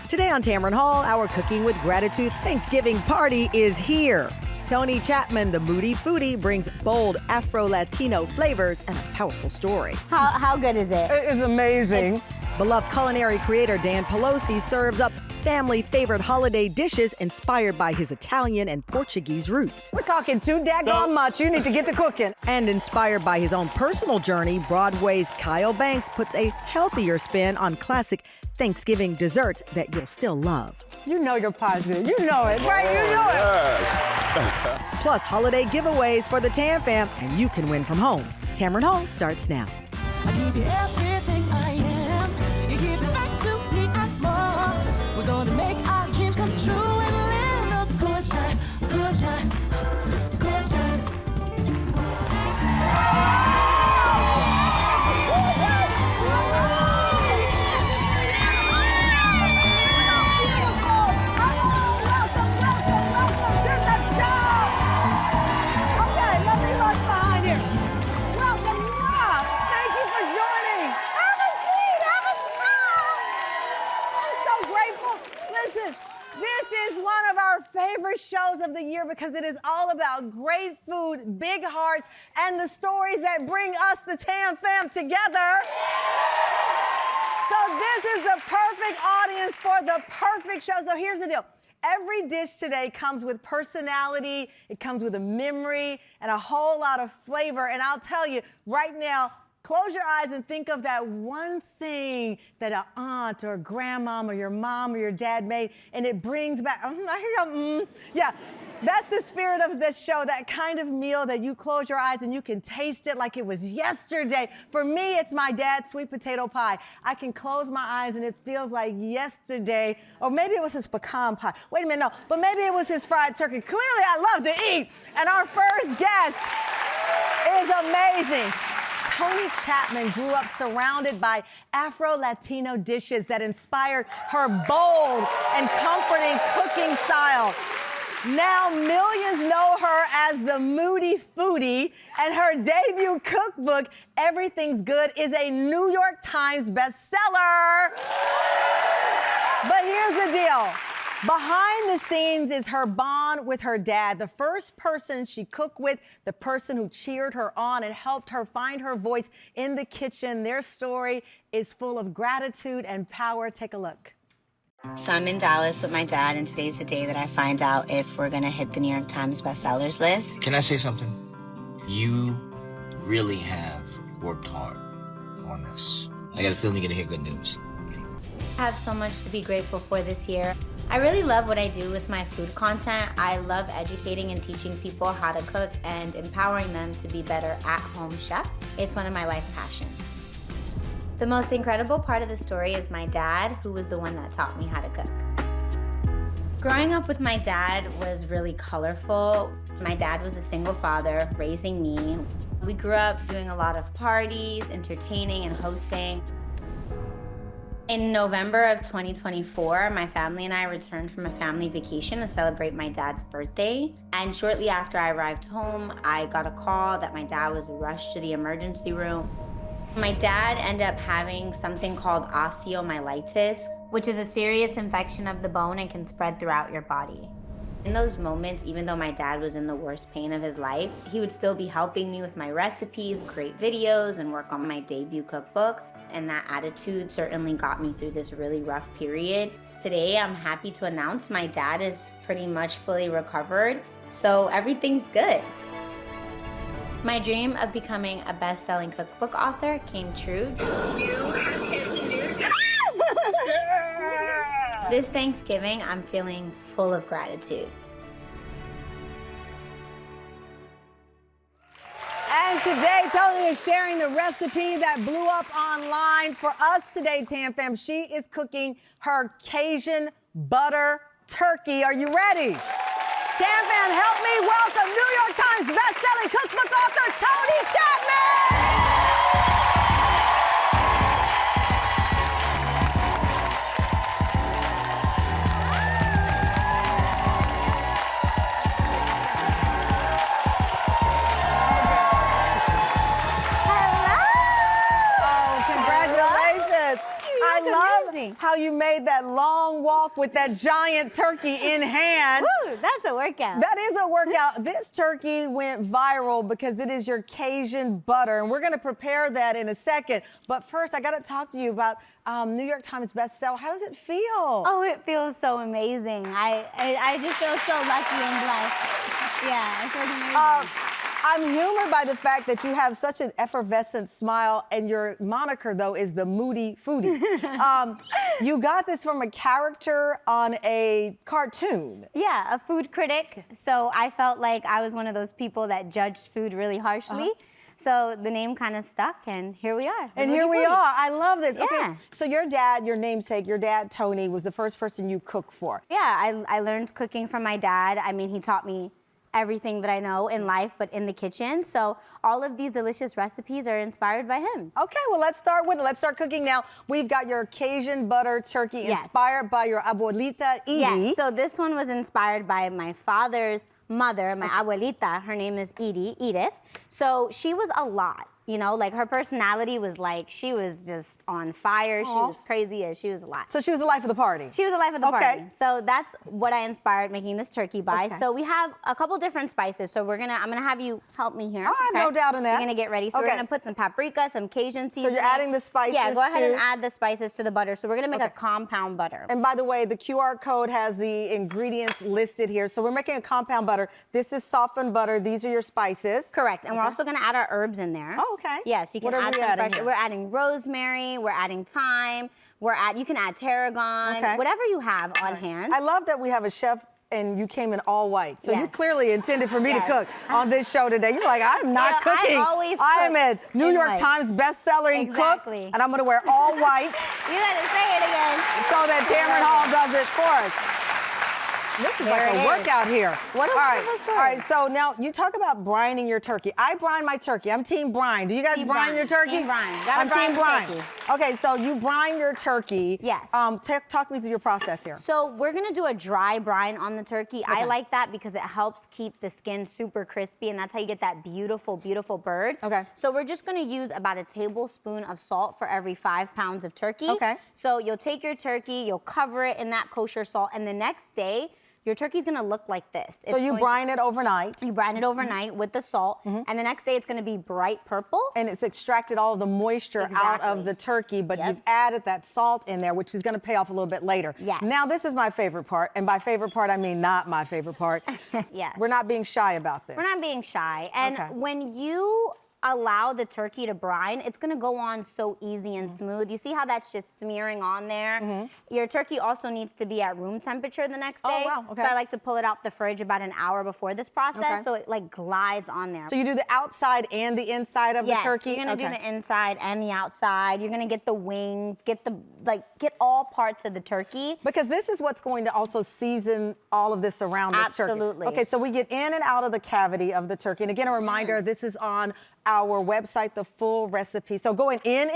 Today on Tamron Hall, our Cooking with Gratitude Thanksgiving party is here. Toni Chapman, the Moody Foody, brings bold Afro-Latino flavors and a powerful story. How good is it? It is amazing. Beloved culinary creator Dan Pelosi serves up family favorite holiday dishes inspired by his Italian and Portuguese roots. We're talking too daggone much. You need to get to cooking. And inspired by his own personal journey, Broadway's Kyle Banks puts a healthier spin on classic Thanksgiving desserts that you'll still love. You know you're positive. You know it, right? You know it. Plus holiday giveaways for the Tam fam, and you can win from home. Tamron Hall starts now. I give you everything I am. You give it back to me and more. We're gonna make our dreams come true and live a good life, good life, good life. Favorite shows of the year because it is all about great food, big hearts, and the stories that bring us, the Tam fam, together. So this is the perfect audience for the perfect show. So here's the deal. Every dish today comes with personality, it comes with a memory, and a whole lot of flavor. And I'll tell you, right now, close your eyes and think of that one thing that an aunt or a grandmom or your mom or your dad made, and it brings back, I hear you, yeah. That's the spirit of this show, that kind of meal that you close your eyes and you can taste it like it was yesterday. For me, it's my dad's sweet potato pie. I can close my eyes and it feels like yesterday, or maybe it was his pecan pie. Wait a minute, no, but maybe it was his fried turkey. Clearly, I love to eat. And our first guest is amazing. Toni Chapman grew up surrounded by Afro-Latino dishes that inspired her bold and comforting cooking style. Now millions know her as the Moody Foody, and her debut cookbook, Everything's Good, is a New York Times bestseller. But here's the deal. Behind the scenes is her bond with her dad, the first person she cooked with, the person who cheered her on and helped her find her voice in the kitchen. Their story is full of gratitude and power. Take a look. So I'm in Dallas with my dad, and today's the day that I find out if we're gonna hit the New York Times bestsellers list. Can I say something? You really have worked hard on this. I got a feeling you're gonna hear good news. I have so much to be grateful for this year. I really love what I do with my food content. I love educating and teaching people how to cook and empowering them to be better at-home chefs. It's one of my life passions. The most incredible part of the story is my dad, who was the one that taught me how to cook. Growing up with my dad was really colorful. My dad was a single father raising me. We grew up doing a lot of parties, entertaining and hosting. In November of 2024, my family and I returned from a family vacation to celebrate my dad's birthday. And shortly after I arrived home, I got a call that my dad was rushed to the emergency room. My dad ended up having something called osteomyelitis, which is a serious infection of the bone and can spread throughout your body. In those moments, even though my dad was in the worst pain of his life, he would still be helping me with my recipes, create videos, and work on my debut cookbook. And that attitude certainly got me through this really rough period. Today, I'm happy to announce my dad is pretty much fully recovered, so everything's good. My dream of becoming a best-selling cookbook author came true. This Thanksgiving, I'm feeling full of gratitude. And today, Toni is sharing the recipe that blew up online. For us today, Tam fam, she is cooking her Cajun butter turkey. Are you ready? Tam fam, help me welcome New York Times best-selling cookbook author, Toni Chapman! How you made that that long walk with that giant turkey in hand. Woo, that's a workout. That is a workout. This turkey went viral because it is your Cajun butter, and we're gonna prepare that in a second. But first, I gotta talk to you about New York Times Best Seller. How does it feel? Oh, it feels so amazing. I just feel so lucky and blessed. Yeah, it feels amazing. I'm humored by the fact that you have such an effervescent smile, and your moniker, though, is the Moody Foody. You got this from a character on a cartoon. Yeah, a food critic. So I felt like I was one of those people that judged food really harshly. So the name kind of stuck, and here we are. And here we are. I love this. Yeah. Okay, so your dad, your namesake, your dad, Tony, was the first person you cooked for. Yeah, I learned cooking from my dad. I mean, he taught me everything that I know in life, but in the kitchen. So all of these delicious recipes are inspired by him. Okay, well, let's start with it. Let's start cooking now. We've got your Cajun butter turkey inspired by your abuelita, Edie. Yeah, so this one was inspired by my father's mother, my abuelita. Her name is Edith. So she was a lot. You know, like her personality was like, she was just on fire. She was crazy as she was a lot. So she was the life of the party. She was the life of the Okay. party. So that's what I inspired making this turkey by. Okay. So we have a couple different spices. So I'm gonna have you help me here. Oh, I have no doubt in that. You're gonna get ready. So we're Okay. gonna put some paprika, some Cajun seasoning. So you're adding the spices. Yeah, go ahead and to- add the spices to the butter. So we're gonna make a Okay. compound butter. And by the way, the QR code has the ingredients listed here. So we're making a compound butter. This is softened butter. These are your spices. Correct. And we're also gonna add our herbs in there. Oh, okay. Yes, you can What are add we some adding fresh. here? We're adding rosemary. We're adding thyme. You can add tarragon. Okay. Whatever you have on hand. I love that we have a chef and you came in all white. So you Yes. clearly intended for me to Yes. cook on this show today. You're like, I'm not Yeah, I cooking. always I am cook a New in York white. Times best-selling Exactly. cook, and I'm gonna wear all white You gotta say it again. so that Tamron Hall does it for us. This is There like it a is. workout here. What a all right, wonderful story. all right, so now you talk about brining your turkey. I brine my turkey. I'm team brine. Do you guys Team brine brine. your turkey? Team brine. Gotta I'm brine team the brine. turkey. Okay, so you brine your turkey. Yes. Talk me through your process here. So we're gonna do a dry brine on the turkey. Okay. I like that because it helps keep the skin super crispy, and that's how you get that beautiful, beautiful bird. Okay. So we're just gonna use about a tablespoon of salt for every 5 pounds of turkey. Okay. So you'll take your turkey, you'll cover it in that kosher salt, and the next day, your turkey's gonna look like this. So you brine it overnight. You brine it overnight with the salt, and the next day it's gonna be bright purple. And it's extracted all of the moisture out Exactly. of the turkey, but Yep. you've added that salt in there, which is gonna pay off a little bit later. Yes. Now this is my favorite part, and by favorite part, I mean not my favorite part. Yes. We're not being shy about this. We're not being shy. And Okay. when you allow the turkey to brine, it's gonna go on so easy and smooth. You see how that's just smearing on there? Your turkey also needs to be at room temperature the next day. wow, okay. So I like to pull it out the fridge about an hour before this process, Okay. so it like glides on there. So you do the outside and the inside of Yes, the turkey? you're gonna do Okay. the inside and the outside. You're gonna get the wings, get all parts of the turkey. Because this is what's going to also season all of this around this turkey. Absolutely. Okay, so we get in and out of the cavity of the turkey. And again, a reminder, this is on our website, the full recipe. So going in?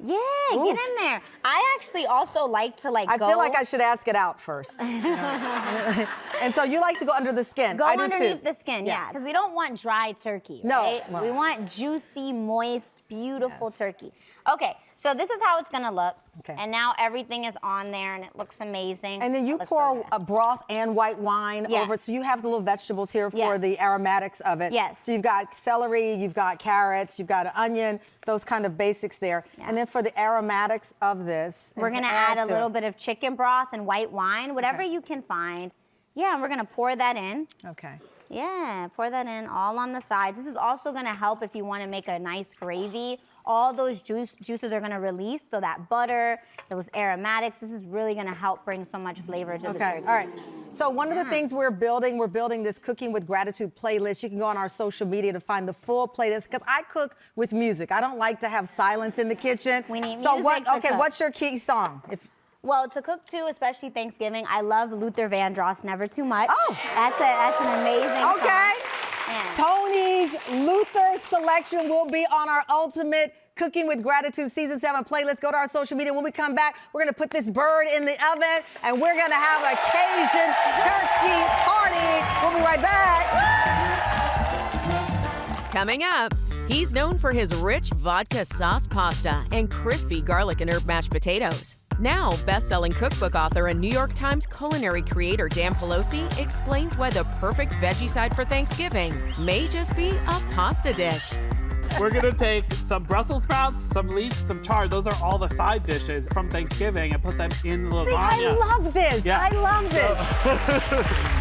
Yeah, Ooh. get in there. I actually also like to I go. feel like I should ask it out first. You know? And so you like to go under the skin. Go I do underneath too. the skin, yeah, because we don't want dry turkey, No, right? well. We want juicy, moist, beautiful turkey. Okay, so this is how it's gonna look. Okay. And now everything is on there and it looks amazing. And then you It looks so pour good. a broth and white wine Yes. over it. So you have the little vegetables here for Yes. the aromatics of it. Yes. So you've got celery, you've got carrots, you've got an onion, those kind of basics there. Yeah. And then for the aromatics of this, We're and to gonna add a to little it- bit of chicken broth and white wine, whatever Okay. you can find. Yeah, and we're gonna pour that in. Okay. Yeah, pour that in all on the sides. This is also gonna help if you wanna make a nice gravy. All those juices are gonna release, so that butter, those aromatics, this is really gonna help bring so much flavor to the Okay, turkey. all right. So one of the things we're building this Cooking with Gratitude playlist. You can go on our social media to find the full playlist, because I cook with music. I don't like to have silence in the kitchen. We need so music to cook. what's your key song? Well, to cook too, especially Thanksgiving, I love Luther Vandross, Never Too Much. Oh. That's an amazing song. Okay. Yeah. Tony's Luther selection will be on our ultimate Cooking with Gratitude Season 7 playlist. Go to our social media. When we come back, we're going to put this bird in the oven, and we're going to have a Cajun turkey party. We'll be right back. Coming up, he's known for his rich vodka sauce pasta and crispy garlic and herb mashed potatoes. Now, best-selling cookbook author and New York Times culinary creator Dan Pelosi explains why the perfect veggie side for Thanksgiving may just be a pasta dish. We're gonna take some Brussels sprouts, some leeks, some chard. Those are all the side dishes from Thanksgiving and put them in lasagna. See, I love this. Yeah. I love this.